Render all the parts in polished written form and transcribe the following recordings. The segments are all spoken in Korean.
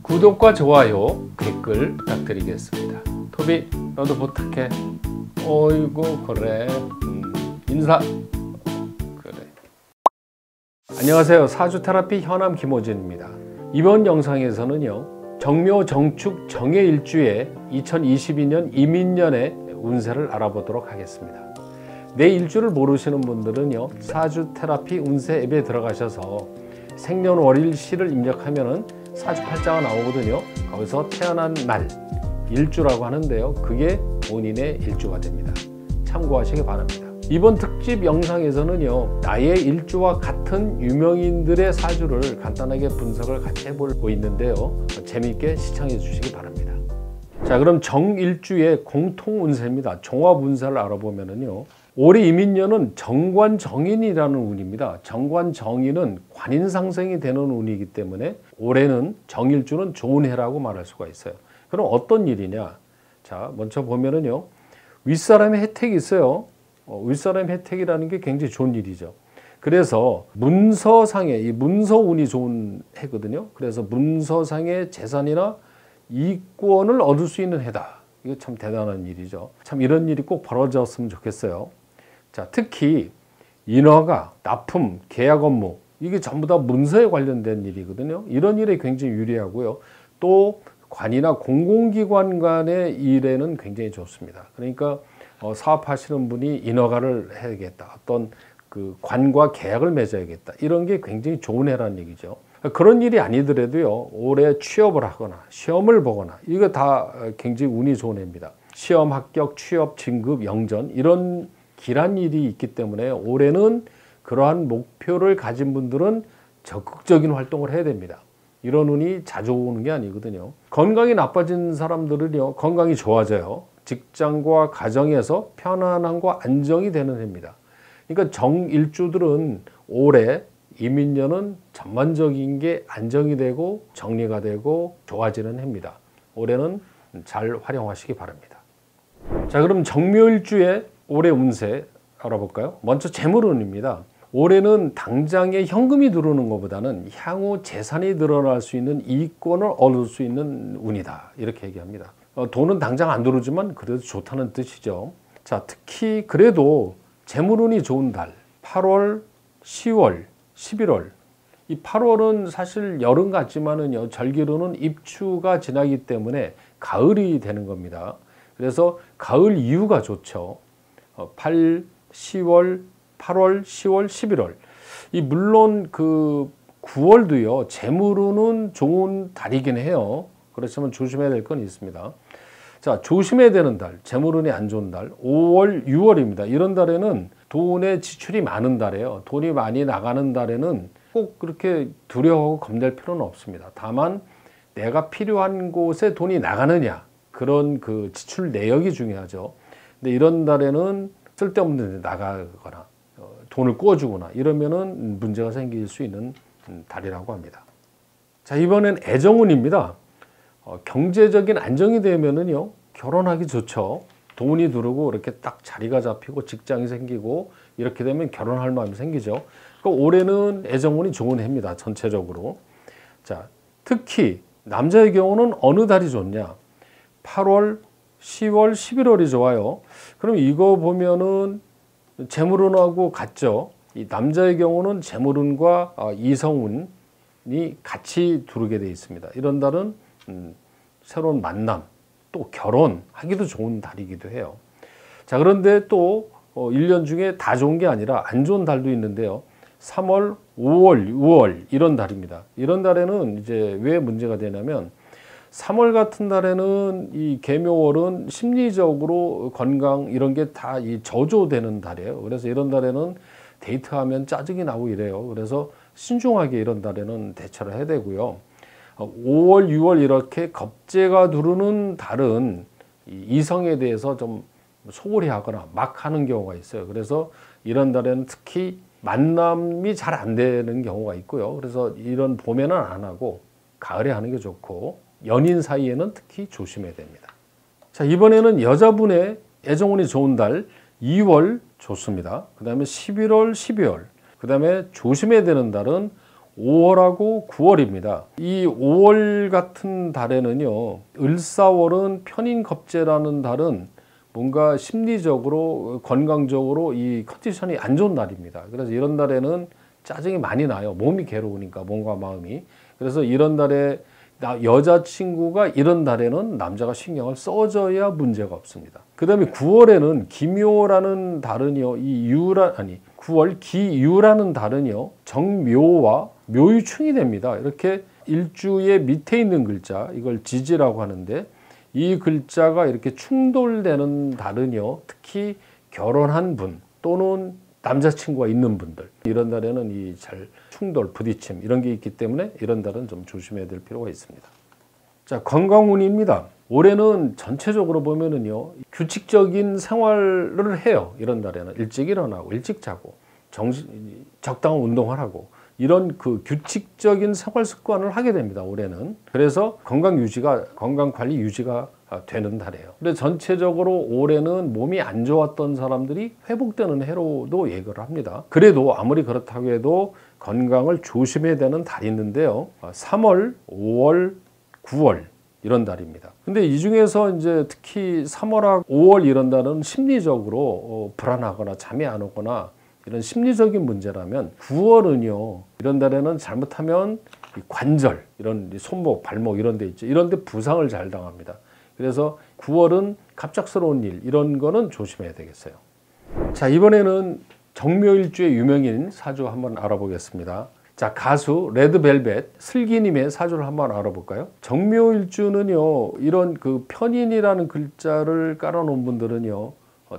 구독과 좋아요, 댓글 부탁드리겠습니다. 토비, 너도 부탁해. 어이구 그래. 인사. 그래. 안녕하세요. 사주테라피 현암 김호진입니다. 이번 영상에서는요, 정묘, 정축, 정해일주의 2022년 이민년의 운세를 알아보도록 하겠습니다. 내 일주를 모르시는 분들은요, 사주테라피 운세 앱에 들어가셔서 생년월일 시를 입력하면은 사주팔자가 나오거든요. 거기서 태어난 날, 일주라고 하는데요, 그게 본인의 일주가 됩니다. 참고하시기 바랍니다. 이번 특집 영상에서는요, 나의 일주와 같은 유명인들의 사주를 간단하게 분석을 같이 해보고 있는데요, 재미있게 시청해 주시기 바랍니다. 자, 그럼 정일주의 공통 운세입니다. 종합 운세를 알아보면은요, 올해 이민년은 정관정인이라는 운입니다. 정관정인은 관인상생이 되는 운이기 때문에 올해는 정일주는 좋은 해라고 말할 수가 있어요. 그럼 어떤 일이냐? 자, 먼저 보면은요, 윗사람의 혜택이 있어요. 윗사람의 혜택이라는 게 굉장히 좋은 일이죠. 그래서 문서상의 이 문서운이 좋은 해거든요. 그래서 문서상의 재산이나 이권을 얻을 수 있는 해다. 이거 참 대단한 일이죠. 참 이런 일이 꼭 벌어졌으면 좋겠어요. 자, 특히 인허가, 납품, 계약 업무, 이게 전부 다 문서에 관련된 일이거든요. 이런 일에 굉장히 유리하고요. 또 관이나 공공기관 간의 일에는 굉장히 좋습니다. 그러니까 사업하시는 분이 인허가를 해야겠다, 어떤 그 관과 계약을 맺어야겠다, 이런 게 굉장히 좋은 해라는 얘기죠. 그런 일이 아니더라도요, 올해 취업을 하거나 시험을 보거나 이거 다 굉장히 운이 좋은 해입니다. 시험 합격, 취업, 진급, 영전, 이런 길한 일이 있기 때문에 올해는 그러한 목표를 가진 분들은 적극적인 활동을 해야 됩니다. 이런 운이 자주 오는 게 아니거든요. 건강이 나빠진 사람들은요, 건강이 좋아져요. 직장과 가정에서 편안함과 안정이 되는 해입니다. 그러니까 정일주들은 올해 이민년은 전반적인 게 안정이 되고 정리가 되고 좋아지는 해입니다. 올해는 잘 활용하시기 바랍니다. 자, 그럼 정묘일주의 올해 운세 알아볼까요? 먼저 재물운입니다. 올해는 당장에 현금이 들어오는 것보다는 향후 재산이 늘어날 수 있는 이권을 얻을 수 있는 운이다, 이렇게 얘기합니다. 돈은 당장 안 들어오지만 그래도 좋다는 뜻이죠. 자, 특히 그래도 재물운이 좋은 달 8월, 10월, 11월. 이 8월은 사실 여름 같지만은요, 절기로는 입추가 지나기 때문에 가을이 되는 겁니다. 그래서 가을 이후가 좋죠. 8, 10월, 8월, 10월, 11월. 이 물론 그 9월도요, 재물운은 좋은 달이긴 해요. 그렇지만 조심해야 될 건 있습니다. 자, 조심해야 되는 달, 재물운이 안 좋은 달 5월, 6월입니다. 이런 달에는 돈의 지출이 많은 달이에요. 돈이 많이 나가는 달에는 꼭 그렇게 두려워하고 겁낼 필요는 없습니다. 다만 내가 필요한 곳에 돈이 나가느냐, 그런 그 지출 내역이 중요하죠. 근데 이런 달에는 쓸데없는 데 나가거나 돈을 꿔주거나 이러면은 문제가 생길 수 있는 달이라고 합니다. 자, 이번엔 애정운입니다. 경제적인 안정이 되면은요, 결혼하기 좋죠. 돈이 들어오고 이렇게 딱 자리가 잡히고 직장이 생기고 이렇게 되면 결혼할 마음이 생기죠. 그러니까 올해는 애정운이 좋은 해입니다, 전체적으로. 자, 특히 남자의 경우는 어느 달이 좋냐? 8월, 10월, 11월이 좋아요. 그럼 이거 보면은 재물운하고 같죠. 이 남자의 경우는 재물운과 이성운이 같이 들어오게 되어 있습니다. 이런 달은 새로운 만남, 또 결혼하기도 좋은 달이기도 해요. 자, 그런데 또 1년 중에 다 좋은 게 아니라 안 좋은 달도 있는데요. 3월, 5월, 6월 이런 달입니다. 이런 달에는 이제 왜 문제가 되냐면 3월 같은 달에는 이 계묘월은 심리적으로 건강 이런 게 다 이 저조되는 달이에요. 그래서 이런 달에는 데이트하면 짜증이 나고 이래요. 그래서 신중하게 이런 달에는 대처를 해야 되고요. 5월, 6월 이렇게 겁재가 두르는 달은 이성에 대해서 좀 소홀히 하거나 막 하는 경우가 있어요. 그래서 이런 달에는 특히 만남이 잘 안 되는 경우가 있고요. 그래서 이런 봄에는 안 하고 가을에 하는 게 좋고, 연인 사이에는 특히 조심해야 됩니다. 자, 이번에는 여자분의 애정운이 좋은 달 2월 좋습니다. 그 다음에 11월, 12월. 그 다음에 조심해야 되는 달은 5월하고 9월입니다. 이 5월 같은 달에는요, 을사월은 편인겁재라는 달은 뭔가 심리적으로 건강적으로 이 컨디션이 안 좋은 날입니다. 그래서 이런 달에는 짜증이 많이 나요. 몸이 괴로우니까, 몸과 마음이. 그래서 이런 달에 여자친구가 이런 달에는 남자가 신경을 써줘야 문제가 없습니다. 그 다음에 9월에는 기묘라는 달은요, 9월 기유라는 달은요, 정묘와 묘유충이 됩니다. 이렇게 일주의 밑에 있는 글자, 이걸 지지라고 하는데, 이 글자가 이렇게 충돌되는 달은요, 특히 결혼한 분 또는 남자친구가 있는 분들, 이런 달에는 이 잘 충돌, 부딪힘 이런 게 있기 때문에 이런 달은 좀 조심해야 될 필요가 있습니다. 자, 건강운입니다. 올해는 전체적으로 보면은요, 규칙적인 생활을 해요. 이런 달에는 일찍 일어나고 일찍 자고 적당한 운동을 하고 이런 그 규칙적인 생활 습관을 하게 됩니다. 올해는. 그래서 건강 관리 유지가 되는 달이에요. 근데 전체적으로 올해는 몸이 안 좋았던 사람들이 회복되는 해로도 예고를 합니다. 그래도 아무리 그렇다고 해도 건강을 조심해야 되는 달이 있는데요. 3월, 5월, 9월 이런 달입니다. 근데 이 중에서 이제 특히 3월하고 5월 이런 달은 심리적으로 불안하거나 잠이 안 오거나 이런 심리적인 문제라면, 9월은요, 이런 달에는 잘못하면 관절, 이런 손목, 발목 이런 데 있죠. 이런 데 부상을 잘 당합니다. 그래서 9월은 갑작스러운 일, 이런 거는 조심해야 되겠어요. 자, 이번에는 정묘일주의 유명인 사주 한번 알아보겠습니다. 자, 가수 레드벨벳 슬기님의 사주를 한번 알아볼까요? 정묘일주는요, 이런 그 편인이라는 글자를 깔아놓은 분들은요,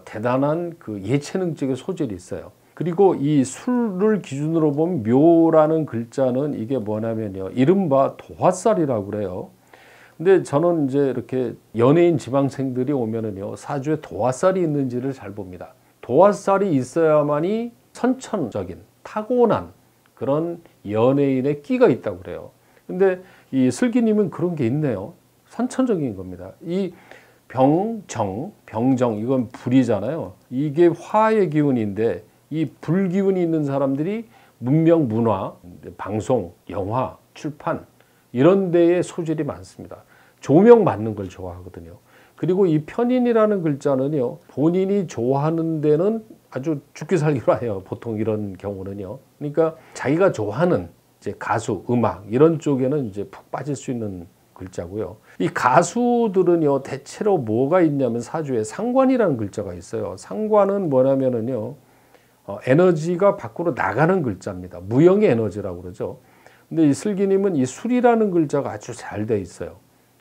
대단한 그 예체능적인 소질이 있어요. 그리고 이 술을 기준으로 보면 묘라는 글자는 이게 뭐냐면요, 이른바 도화살이라고 그래요. 근데 저는 이제 이렇게 연예인 지망생들이 오면은요, 사주에 도화살이 있는지를 잘 봅니다. 도화살이 있어야만이 선천적인 타고난 그런 연예인의 끼가 있다고 그래요. 근데 이 슬기님은 그런 게 있네요. 선천적인 겁니다. 이 병정 이건 불이잖아요. 이게 화의 기운인데, 이 불기운이 있는 사람들이 문명, 문화, 방송, 영화, 출판 이런 데에 소질이 많습니다. 조명 맞는 걸 좋아하거든요. 그리고 이 편인이라는 글자는요, 본인이 좋아하는 데는 아주 죽기 살기로 해요. 보통 이런 경우는요. 그러니까 자기가 좋아하는 이제 가수, 음악 이런 쪽에는 이제 푹 빠질 수 있는 글자고요. 이 가수들은요, 대체로 뭐가 있냐면 사주에 상관이라는 글자가 있어요. 상관은 뭐냐면은요, 에너지가 밖으로 나가는 글자입니다. 무형의 에너지라고 그러죠. 근데 이 슬기님은 이 술이라는 글자가 아주 잘 돼 있어요.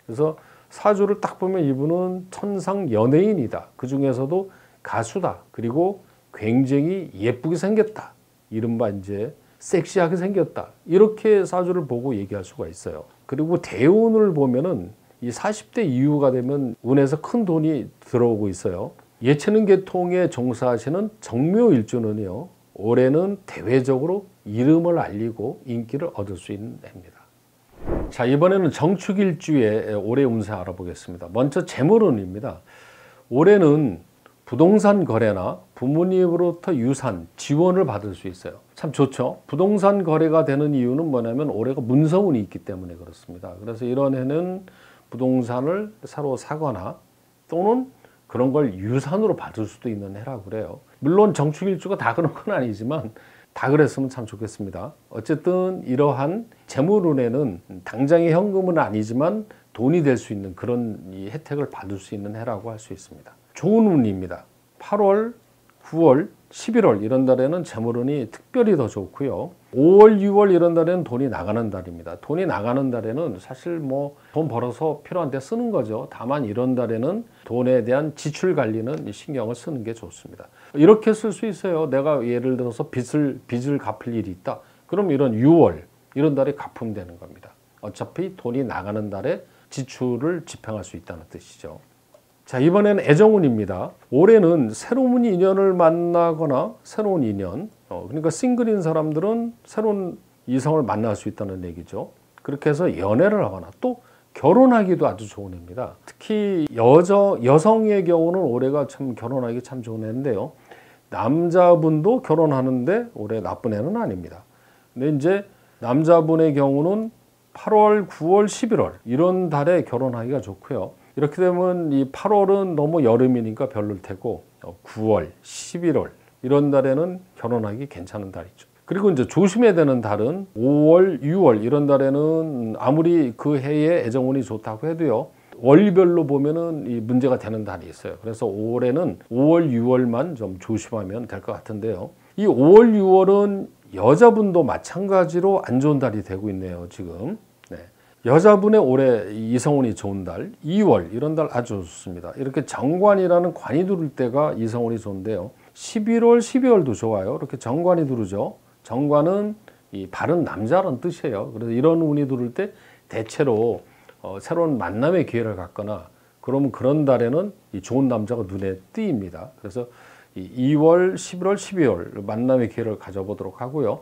그래서 사주를 딱 보면 이분은 천상 연예인이다. 그 중에서도 가수다. 그리고 굉장히 예쁘게 생겼다. 이른바 이제 섹시하게 생겼다. 이렇게 사주를 보고 얘기할 수가 있어요. 그리고 대운을 보면은 이 40대 이후가 되면 운에서 큰 돈이 들어오고 있어요. 예체능 계통에 종사하시는 정묘일주는요, 올해는 대외적으로 이름을 알리고 인기를 얻을 수 있는 해입니다. 자, 이번에는 정축일주의 올해 운세 알아보겠습니다. 먼저 재물운입니다. 올해는 부동산 거래나 부모님으로부터 유산, 지원을 받을 수 있어요. 참 좋죠. 부동산 거래가 되는 이유는 뭐냐면 올해가 문서운이 있기 때문에 그렇습니다. 그래서 이런 해는 부동산을 새로 사거나 또는 그런 걸 유산으로 받을 수도 있는 해라고 그래요. 물론 정축일주가 다 그런 건 아니지만 다 그랬으면 참 좋겠습니다. 어쨌든 이러한 재물운에는 당장의 현금은 아니지만 돈이 될 수 있는 그런 이 혜택을 받을 수 있는 해라고 할 수 있습니다. 좋은 운입니다. 8월, 9월, 11월 이런 달에는 재물운이 특별히 더 좋고요. 5월, 6월 이런 달에는 돈이 나가는 달입니다. 돈이 나가는 달에는 사실 뭐 돈 벌어서 필요한 데 쓰는 거죠. 다만 이런 달에는 돈에 대한 지출 관리는 신경을 쓰는 게 좋습니다. 이렇게 쓸 수 있어요. 내가 예를 들어서 빚을 갚을 일이 있다. 그럼 이런 6월 이런 달에 갚으면 되는 겁니다. 어차피 돈이 나가는 달에 지출을 집행할 수 있다는 뜻이죠. 자, 이번에는 애정운입니다. 올해는 새로운 인연을 만나거나 새로운 인연, 그러니까 싱글인 사람들은 새로운 이성을 만날 수 있다는 얘기죠. 그렇게 해서 연애를 하거나 또 결혼하기도 아주 좋은 해입니다. 특히 여성의 경우는 올해가 참 결혼하기 참 좋은 해인데요. 남자분도 결혼하는데 올해 나쁜 해는 아닙니다. 근데 이제 남자분의 경우는 8월, 9월, 11월 이런 달에 결혼하기가 좋고요. 이렇게 되면 이 8월은 너무 여름이니까 별로일 테고 9월, 11월 이런 달에는 결혼하기 괜찮은 달이죠. 그리고 이제 조심해야 되는 달은 5월, 6월 이런 달에는 아무리 그 해에 애정운이 좋다고 해도요. 월별로 보면은 이 문제가 되는 달이 있어요. 그래서 올해는 5월, 6월만 좀 조심하면 될 것 같은데요. 이 5월, 6월은 여자분도 마찬가지로 안 좋은 달이 되고 있네요, 지금. 네. 여자분의 올해 이성운이 좋은 달, 2월 이런 달 아주 좋습니다. 이렇게 정관이라는 관이 두를 때가 이성운이 좋은데요. 11월, 12월도 좋아요. 이렇게 정관이 두르죠. 정관은 이 바른 남자라는 뜻이에요. 그래서 이런 운이 두를 때 대체로 새로운 만남의 기회를 갖거나 그러면 그런 달에는 이 좋은 남자가 눈에 띄입니다. 그래서 이 2월, 11월, 12월 만남의 기회를 가져보도록 하고요.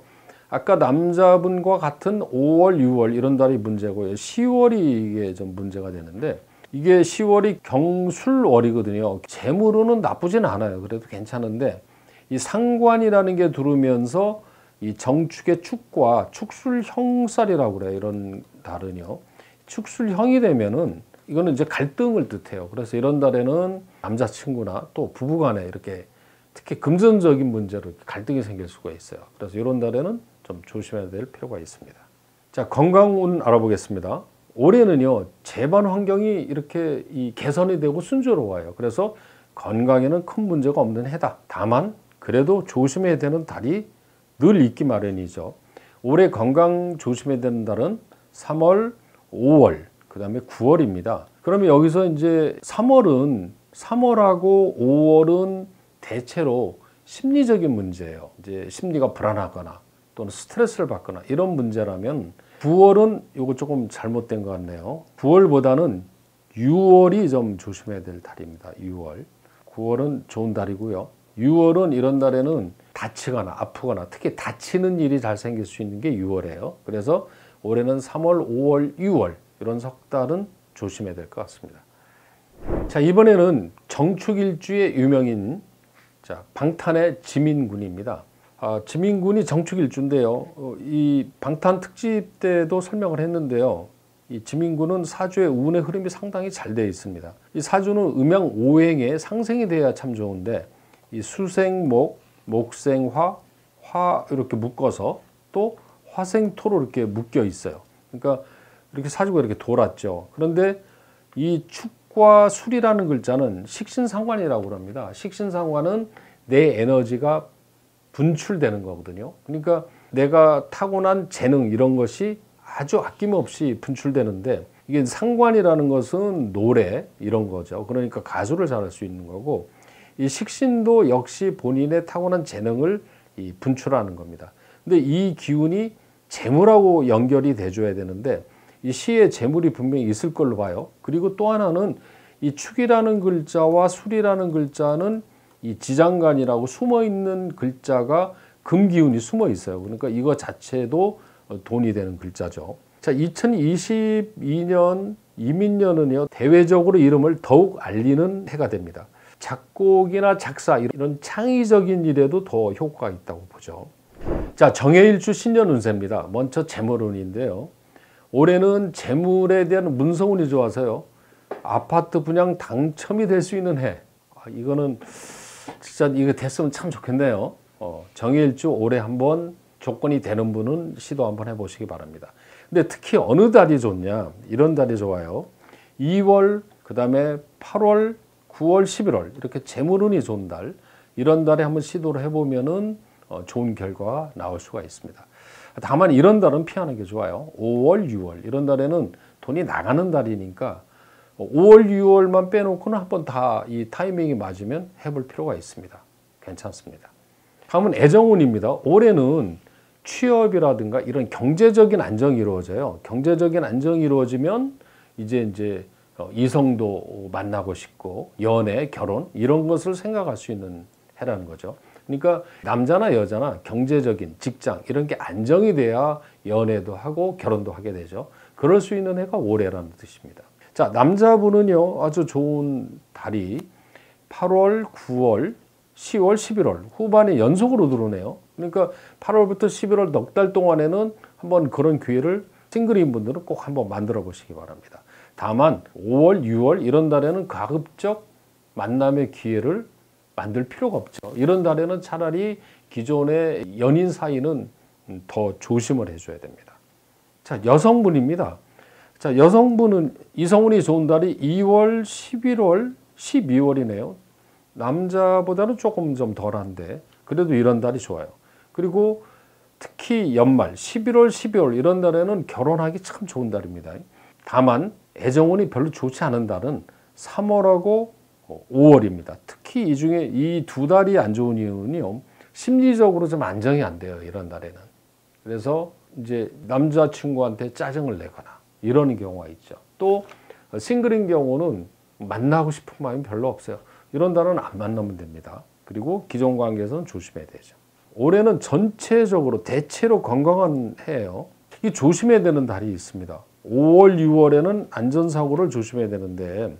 아까 남자분과 같은 5월, 6월 이런 달이 문제고요. 10월이 이게 좀 문제가 되는데 이게 10월이 경술월이거든요. 재물로는 나쁘진 않아요. 그래도 괜찮은데 이 상관이라는 게 들어오면서 이 정축의 축과 축술형살이라고 그래요. 이런 달은요. 축술형이 되면은 이거는 이제 갈등을 뜻해요. 그래서 이런 달에는 남자친구나 또 부부간에 이렇게 특히 금전적인 문제로 갈등이 생길 수가 있어요. 그래서 이런 달에는 좀 조심해야 될 필요가 있습니다. 자, 건강운 알아보겠습니다. 올해는요, 재반 환경이 이렇게 개선이 되고 순조로워요. 그래서 건강에는 큰 문제가 없는 해다. 다만 그래도 조심해야 되는 달이 늘 있기 마련이죠. 올해 건강 조심해야 되는 달은 3월, 5월, 그 다음에 9월입니다. 그러면 여기서 이제 3월하고 5월은 대체로 심리적인 문제예요. 이제 심리가 불안하거나 또는 스트레스를 받거나 이런 문제라면 9월은 이거 조금 잘못된 것 같네요. 9월보다는 6월이 좀 조심해야 될 달입니다. 6월. 9월은 좋은 달이고요. 6월은 이런 달에는 다치거나 아프거나 특히 다치는 일이 잘 생길 수 있는 게 6월이에요. 그래서 올해는 3월, 5월, 6월 이런 석 달은 조심해야 될 것 같습니다. 자, 이번에는 정축일주의 유명인 방탄의 지민군입니다. 지민군이 정축일주인데요. 이 방탄 특집 때도 설명을 했는데요. 이 지민군은 사주의 운의 흐름이 상당히 잘 되어 있습니다. 이 사주는 음양 오행의 상생이 돼야 참 좋은데 이 수생목, 목생화, 화 이렇게 묶어서 또 화생토로 이렇게 묶여 있어요. 그러니까 이렇게 사주가 이렇게 돌았죠. 그런데 이 축과 술이라는 글자는 식신상관이라고 합니다. 식신상관은 내 에너지가 분출되는 거거든요. 그러니까 내가 타고난 재능 이런 것이 아주 아낌없이 분출되는데 이게 상관이라는 것은 노래 이런 거죠. 그러니까 가수를 잘할 수 있는 거고 이 식신도 역시 본인의 타고난 재능을 분출하는 겁니다. 근데 이 기운이 재물하고 연결이 돼줘야 되는데 이 시에 재물이 분명히 있을 걸로 봐요. 그리고 또 하나는 이 축이라는 글자와 술이라는 글자는 이 지장간이라고 숨어있는 글자가 금기운이 숨어 있어요. 그러니까 이거 자체도 돈이 되는 글자죠. 자, 2022년 이민년은요, 대외적으로 이름을 더욱 알리는 해가 됩니다. 작곡이나 작사 이런 창의적인 일에도 더 효과가 있다고 보죠. 자, 정해일주 신년 운세입니다. 먼저 재물운인데요. 올해는 재물에 대한 문서운이 좋아서요. 아파트 분양 당첨이 될 수 있는 해. 이거는 진짜 이거 됐으면 참 좋겠네요. 정해일주 올해 한번 조건이 되는 분은 시도 한번 해보시기 바랍니다. 근데 특히 어느 달이 좋냐? 이런 달이 좋아요. 2월, 그 다음에 8월, 9월, 11월 이렇게 재물운이 좋은 달. 이런 달에 한번 시도를 해보면은 좋은 결과가 나올 수가 있습니다. 다만 이런 달은 피하는 게 좋아요. 5월, 6월 이런 달에는 돈이 나가는 달이니까 5월, 6월만 빼놓고는 한번 다 이 타이밍이 맞으면 해볼 필요가 있습니다. 괜찮습니다. 다음은 애정운입니다. 올해는 취업이라든가 이런 경제적인 안정이 이루어져요. 경제적인 안정이 이루어지면 이제 이성도 만나고 싶고 연애, 결혼 이런 것을 생각할 수 있는 해라는 거죠. 그러니까 남자나 여자나 경제적인 직장 이런 게 안정이 돼야 연애도 하고 결혼도 하게 되죠. 그럴 수 있는 해가 올해라는 뜻입니다. 자, 남자분은요 아주 좋은 달이 8월, 9월, 10월, 11월 후반에 연속으로 들어오네요. 그러니까 8월부터 11월 넉 달 동안에는 한번 그런 기회를 싱글인 분들은 꼭 한번 만들어 보시기 바랍니다. 다만 5월, 6월 이런 달에는 가급적 만남의 기회를 만들 필요가 없죠. 이런 달에는 차라리 기존의 연인 사이는 더 조심을 해줘야 됩니다. 자, 여성분입니다. 자, 여성분은 이성운이 좋은 달이 2월, 11월, 12월이네요. 남자보다는 조금 좀 덜한데 그래도 이런 달이 좋아요. 그리고 특히 연말 11월, 12월 이런 달에는 결혼하기 참 좋은 달입니다. 다만 애정운이 별로 좋지 않은 달은 3월하고 5월입니다. 특히 이 중에 이 두 달이 안 좋은 이유는요. 심리적으로 좀 안정이 안 돼요. 이런 달에는. 그래서 이제 남자친구한테 짜증을 내거나 이런 경우가 있죠. 또 싱글인 경우는 만나고 싶은 마음이 별로 없어요. 이런 달은 안 만나면 됩니다. 그리고 기존 관계에서는 조심해야 되죠. 올해는 전체적으로 대체로 건강한 해예요. 이 조심해야 되는 달이 있습니다. 5월, 6월에는 안전사고를 조심해야 되는데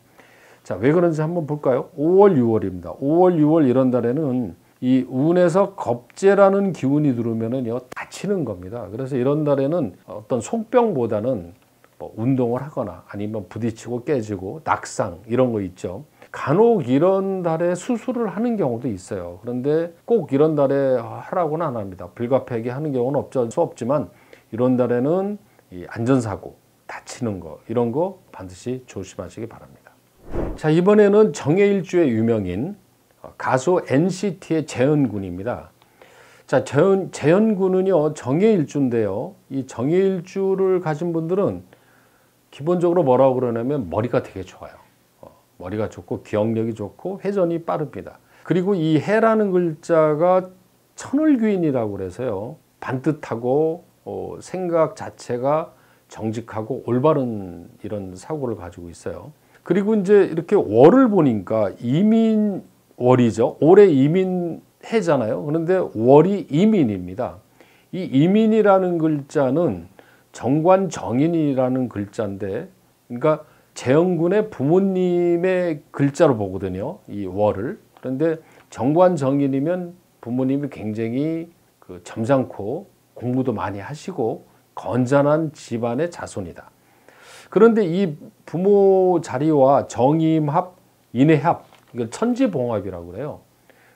자, 왜 그런지 한번 볼까요? 5월, 6월입니다. 5월, 6월 이런 달에는 이 운에서 겁재라는 기운이 들어오면은요, 다치는 겁니다. 그래서 이런 달에는 어떤 속병보다는 뭐 운동을 하거나 아니면 부딪히고 깨지고 낙상 이런 거 있죠. 간혹 이런 달에 수술을 하는 경우도 있어요. 그런데 꼭 이런 달에 하라고는 안 합니다. 불가피하게 하는 경우는 어쩔 수 없지만 이런 달에는 이 안전사고, 다치는 거 이런 거 반드시 조심하시기 바랍니다. 자, 이번에는 정해일주의 유명인 가수 NCT의 재현군입니다. 자, 재현군은요 정해일주인데요. 이 정해일주를 가진 분들은 기본적으로 뭐라고 그러냐면 머리가 되게 좋아요. 머리가 좋고 기억력이 좋고 회전이 빠릅니다. 그리고 이 해라는 글자가 천을귀인이라고 그래서요. 반듯하고 생각 자체가 정직하고 올바른 이런 사고를 가지고 있어요. 그리고 이제 이렇게 월을 보니까 이민월이죠. 올해 이민해잖아요. 그런데 월이 이민입니다. 이 이민이라는 글자는 정관정인이라는 글자인데, 그러니까 재현군의 부모님의 글자로 보거든요. 이 월을. 그런데 정관정인이면 부모님이 굉장히 점잖고 공부도 많이 하시고 건전한 집안의 자손이다. 그런데 이 부모 자리와 정임합, 인해합, 이걸 천지봉합이라고 그래요.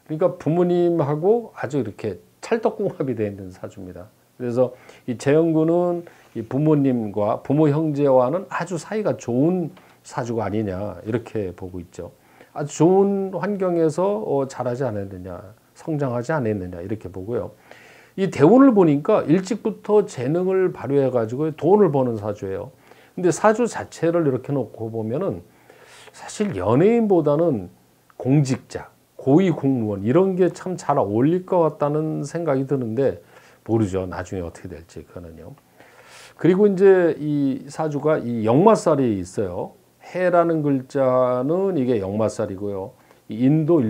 그러니까 부모님하고 아주 이렇게 찰떡궁합이 되어 있는 사주입니다. 그래서 이 재현군은 이 부모님과 부모 형제와는 아주 사이가 좋은 사주가 아니냐 이렇게 보고 있죠. 아주 좋은 환경에서 자라지 않았느냐, 성장하지 않았느냐 이렇게 보고요. 이 대운을 보니까 일찍부터 재능을 발휘해 가지고 돈을 버는 사주예요. 근데 사주 자체를 이렇게 놓고 보면은 사실 연예인보다는 공직자, 고위 공무원 이런 게 참 잘 어울릴 것 같다는 생각이 드는데 모르죠. 나중에 어떻게 될지 그거는요. 그리고 이제 이 사주가 이 역마살이 있어요. 해라는 글자는 이게 역마살이고요. 인도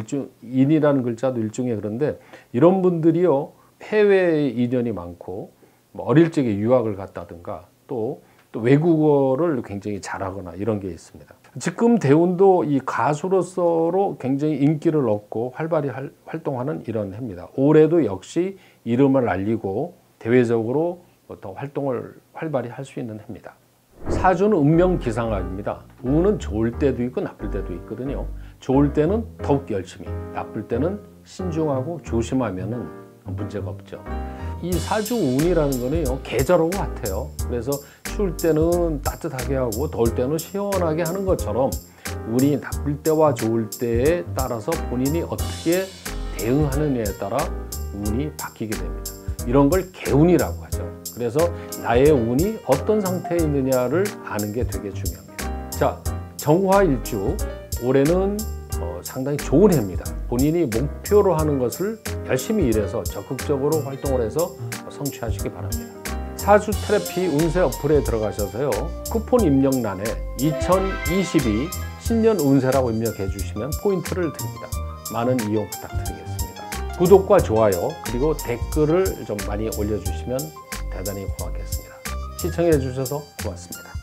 인이라는 글자도 일종의 그런데 이런 분들이요. 해외에 인연이 많고 뭐 어릴 적에 유학을 갔다든가 또 외국어를 굉장히 잘하거나 이런 게 있습니다. 지금 대운도 이 가수로서로 굉장히 인기를 얻고 활발히 활동하는 이런 해입니다. 올해도 역시 이름을 알리고 대외적으로 더 활동을 활발히 할 수 있는 해입니다. 사주는 운명기상학입니다. 운은 좋을 때도 있고 나쁠 때도 있거든요. 좋을 때는 더욱 열심히, 나쁠 때는 신중하고 조심하면은 문제가 없죠. 이 사주 운이라는 거는요, 계절하고 같아요. 그래서 추울 때는 따뜻하게 하고 더울 때는 시원하게 하는 것처럼 운이 나쁠 때와 좋을 때에 따라서 본인이 어떻게 대응하느냐에 따라 운이 바뀌게 됩니다. 이런 걸 개운이라고 하죠. 그래서 나의 운이 어떤 상태에 있느냐를 아는 게 되게 중요합니다. 자, 정화일주 올해는 상당히 좋은 해입니다. 본인이 목표로 하는 것을 열심히 일해서 적극적으로 활동을 해서 성취하시기 바랍니다. 사주 테라피 운세 어플에 들어가셔서요. 쿠폰 입력란에 2022 신년 운세라고 입력해 주시면 포인트를 드립니다. 많은 이용 부탁드리겠습니다. 구독과 좋아요 그리고 댓글을 좀 많이 올려주시면 대단히 고맙겠습니다. 시청해 주셔서 고맙습니다.